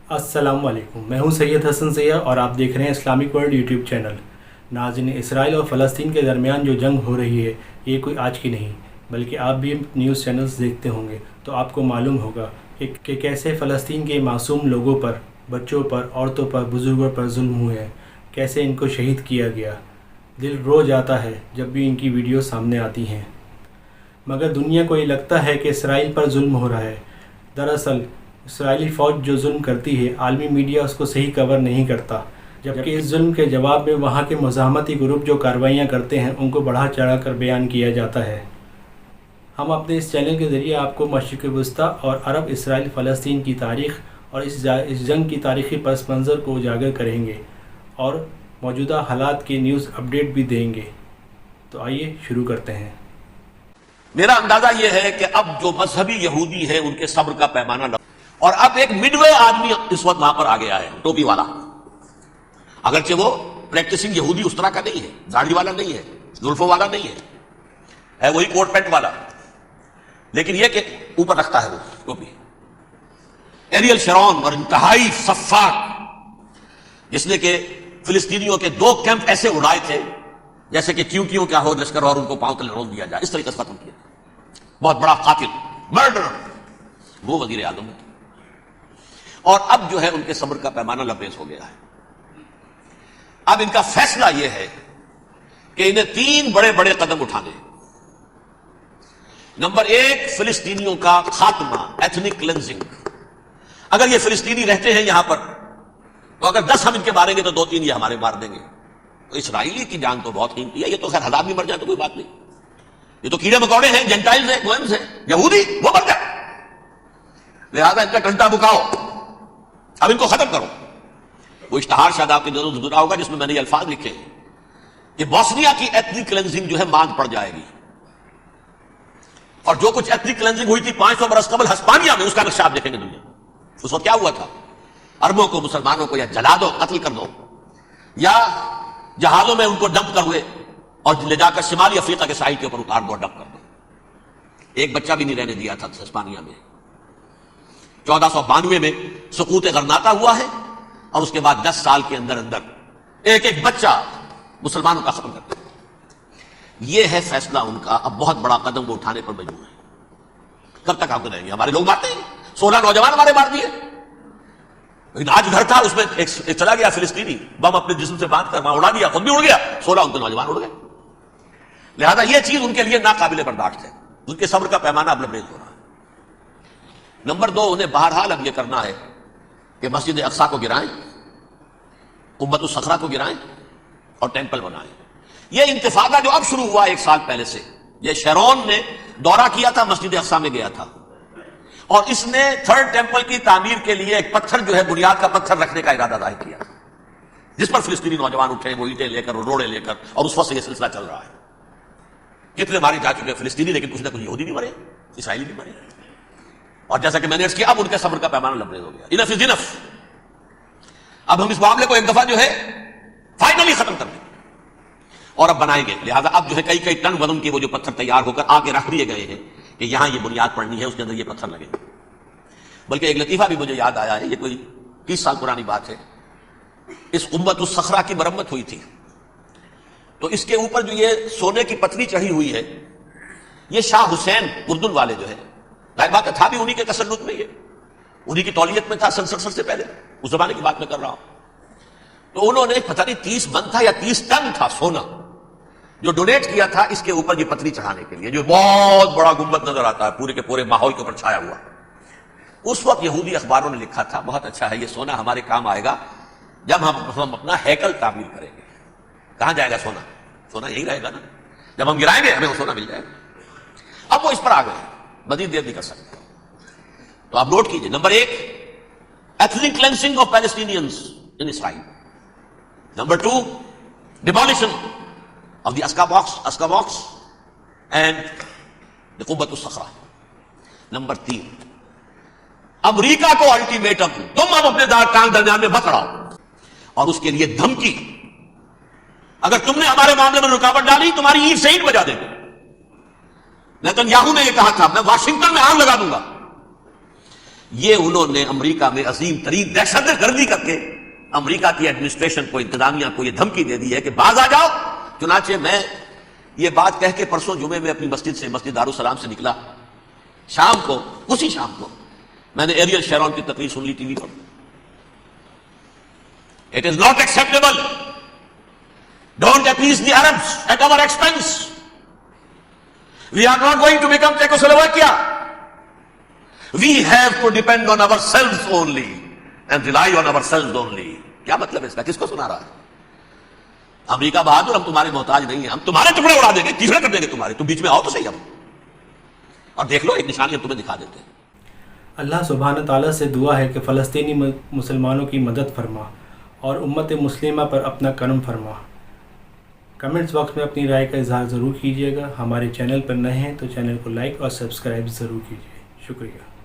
अस्सलाम वालेकुम। मैं हूं सैयद हसन सैयद और आप देख रहे हैं इस्लामिक वर्ल्ड यूट्यूब चैनल। नाज़रीन, इसराइल और फ़लस्तीन के दरमियान जो जंग हो रही है ये कोई आज की नहीं, बल्कि आप भी न्यूज़ चैनल्स देखते होंगे तो आपको मालूम होगा कि कैसे फ़लस्तीन के मासूम लोगों पर, बच्चों पर, औरतों पर, बुज़ुर्गों पर जुल्म हुए हैं, कैसे इनको शहीद किया गया। दिल रो जाता है जब भी इनकी वीडियो सामने आती हैं। मगर दुनिया को ये लगता है कि इसराइल पर जुल्म हो रहा है। दरअसल इसराइली फ़ौज जो जुल्म करती है, आलमी मीडिया उसको सही कवर नहीं करता, जबकि इस जुल्म के जवाब में वहाँ के मुज़ाहमती ग्रुप जो कार्रवाइयाँ करते हैं उनको बढ़ा चढ़ा कर बयान किया जाता है। हम अपने इस चैनल के ज़रिए आपको मशरिक़ वस्ता और अरब इसराइल फ़लस्तीन की तारीख़ और इस जंग की तारीख़ी पस मंज़र को उजागर करेंगे और मौजूदा हालात की न्यूज़ अपडेट भी देंगे। तो आइए शुरू करते हैं। मेरा अंदाजा यह है कि अब जो मजहबी यहूदी है उनके सब्र का पैमाना और अब एक मिडवे आदमी इस वक्त वहां पर आ गया है, टोपी वाला। अगरचे वो प्रैक्टिसिंग यहूदी उस तरह का नहीं है, दाढ़ी वाला नहीं है, जुल्फों वाला नहीं है वही कोट पैंट वाला, लेकिन यह कि ऊपर रखता है वो टोपी। एरियल शरॉन और इंतहाई सफाक, जिसने के फिलिस्तीनियों के 2 कैंप ऐसे उड़ाए थे जैसे कि क्यों क्या हो लश्कर और उनको पांव तले रोक दिया जाए, इस तरीके से खत्म किया। बहुत बड़ा कातिल, मर्डर, वो वजीर आजम है। और अब जो है उनके सब्र का पैमाना लबरेज हो गया है। अब इनका फैसला यह है कि इन्हें 3 बड़े बड़े कदम उठाने। नंबर 1, फिलिस्तीनियों का खात्मा, एथनिक क्लेंजिंग। अगर ये फिलिस्तीनी रहते हैं यहां पर तो अगर 10 हम इनके मारेंगे तो 2-3 ये हमारे मार देंगे। तो इसराइली की जान तो बहुत कीमती है, ये तो खैर 1000 भी मर जाए तो कोई बात नहीं, ये तो कीड़े मकोड़े हैं, जेंटाइल्स हैं, गोयम्स हैं, यहूदी वो मर जाए। लिहाजा इनका टंटा बुकाओ, अब इनको खत्म करो। वो इश्तहार शायद आपके नजरों से गुजरा होगा जिसमें मैंने ये अल्फाज लिखे हैं कि बोस्निया की एथनिक क्लेंजिंग जो है मांग पड़ जाएगी। और जो कुछ एथनिक क्लेंजिंग हुई थी 500 बरस कबल हस्पानिया में, उसका नक्शा आप देखेंगे दुनिया। उस वक्त क्या हुआ था? अरबों को, मुसलमानों को या जला दो, कत्ल कर दो, या जहाजों में उनको डंप कर हुए और ले जाकर शिमाली अफ्रीका के साहिल के ऊपर उतार दो, डंप कर दो। एक बच्चा भी नहीं रहने दिया था हस्पानिया में। 1492 में सुकूत गरनाता हुआ है और उसके बाद 10 साल के अंदर अंदर एक बच्चा मुसलमानों का खत्म कर दिया। यह है फैसला उनका। अब बहुत बड़ा कदम वो उठाने पर मजबूर है। कब तक आपको रहेंगे? हमारे लोग मारते हैं, 16 नौजवान हमारे मार दिए। लेकिन आज घर था, उसमें एक चला गया फिलिस्तीनी, बम अपने जिस्म से बांध कर वहां उड़ा दिया, खुद भी उड़ गया, 16 उनके नौजवान उड़ गए। लिहाजा यह चीज उनके लिए नाकाबिले बर्दाश्त है। उनके सब्र का पैमाना अब लबरेज हो रहा है। नंबर 2, उन्हें बहरहाल अब यह करना है कि मस्जिद अक्सा को गिराएं, कुब्बतुस सखरा को गिराएं और टेंपल बनाएं। यह इंतिफादा जो अब शुरू हुआ 1 साल पहले से, यह शेरोन ने दौरा किया था, मस्जिद अक्सा में गया था और इसने 3rd टेंपल की तामीर के लिए एक पत्थर जो है, बुनियाद का पत्थर रखने का इरादा जाहिर किया, जिस पर फिलिस्तीनी नौजवान उठे, वो ईंटें लेकर और रोड़े लेकर, और उस वक्त से यह सिलसिला चल रहा है। कितने मारे जा चुके फिलिस्तीनी, लेकिन कुछ ना कुछ यहूदी भी मरे, इसराइली भी मरे। और जैसा कि मैंने अर्ज किया, अब उनके सब्र का पैमाना लबरेज हो गया। Enough is enough. अब हम इस मामले को एक दफा जो है फाइनली खत्म कर देंगे और अब बनाएंगे। लिहाजा अब जो है कई टन वजन के वो जो पत्थर तैयार होकर आगे रख दिए गए हैं कि यहां ये बुनियाद पड़नी है, उसके अंदर ये पत्थर लगेंगे। बल्कि एक लतीफा भी मुझे याद आया है, ये कोई 30 साल पुरानी बात है। इस कुब्बतुस सखरा की मरम्मत हुई थी तो इसके ऊपर जो ये सोने की पतली चढ़ी हुई है, ये शाह हुसैन उर्दून वाले जो है, जाहिर बात था भी उन्हीं के तसल्लुत में, ये उन्हीं की तौलियत में था, सन 67 से पहले, उस जमाने की बात मैं कर रहा हूं। तो उन्होंने पता नहीं 30 मन था या 30 टन था सोना जो डोनेट किया था इसके ऊपर ये पतली चढ़ाने के लिए, जो बहुत बड़ा गुंबद नजर आता है पूरे के पूरे माहौल के ऊपर छाया हुआ। उस वक्त यहूदी अखबारों ने लिखा था, बहुत अच्छा है, ये सोना हमारे काम आएगा जब हम अपना हैकल तामीर करेंगे। कहां जाएगा सोना? सोना यही रहेगा ना, जब हम गिराएंगे हमें वो सोना मिल जाएगा। अब वो इस पर आ गए, मजीद देर नहीं कर सकते। तो आप नोट कीजिए, number 1, ethnic cleansing of Palestinians in Israel. Number 2, demolition of the Aska box and the Qubbatus Sakhra. Number 3, अमरीका को अल्टीमेटम, तुम अब अपने दरमियान में मत रहो, और उसके लिए धमकी, अगर तुमने हमारे मामले में रुकावट डाली तुम्हारी ईंट से ईंट बजा देंगे। नेतन्याहू ने यह कहा था, मैं वाशिंगटन में आग लगा दूंगा। یہ انہوں نے امریکہ میں عظیم ترین دہشت گردی کر کے امریکہ کی ایڈمنسٹریشن کو، انتظامیہ کو یہ دھمکی دے دی ہے کہ باز آ جاؤ. چنانچہ میں یہ بات کہہ کے پرسوں جمعے میں اپنی مسجد سے، مسجد دارالسلام سے نکلا، شام کو، اسی شام کو میں نے ایریل شیرون کی تقریر سن لی T V per. It is not acceptable. Don't appease the Arabs at our expense. We are not going to become Czechoslovakia. We have to depend on ourselves only and rely on ourselves only. کیا مطلب ہے اس کا؟ کس کو سنا رہا ہے؟ امریکہ بہادر، ہم تمہارے محتاج نہیں ہیں، ہم تمہارے ٹکڑے اڑا دیں گے، تیسرے کر دیں گے تمہارے، تم بیچ میں آؤ تو صحیح. اب اور دیکھ لو، ایک نشانی ہم تمہیں دکھا دیتے ہیں. اللہ سبحانہ تعالیٰ سے دعا ہے کہ فلسطینی مسلمانوں کی مدد فرما اور امت مسلمہ پر اپنا کرم فرما. کمنٹس باکس میں اپنی رائے کا اظہار ضرور کیجیے گا. ہمارے چینل پر نئے ہیں تو چینل کو لائک اور سبسکرائب ضرور کیجیے. شکریہ.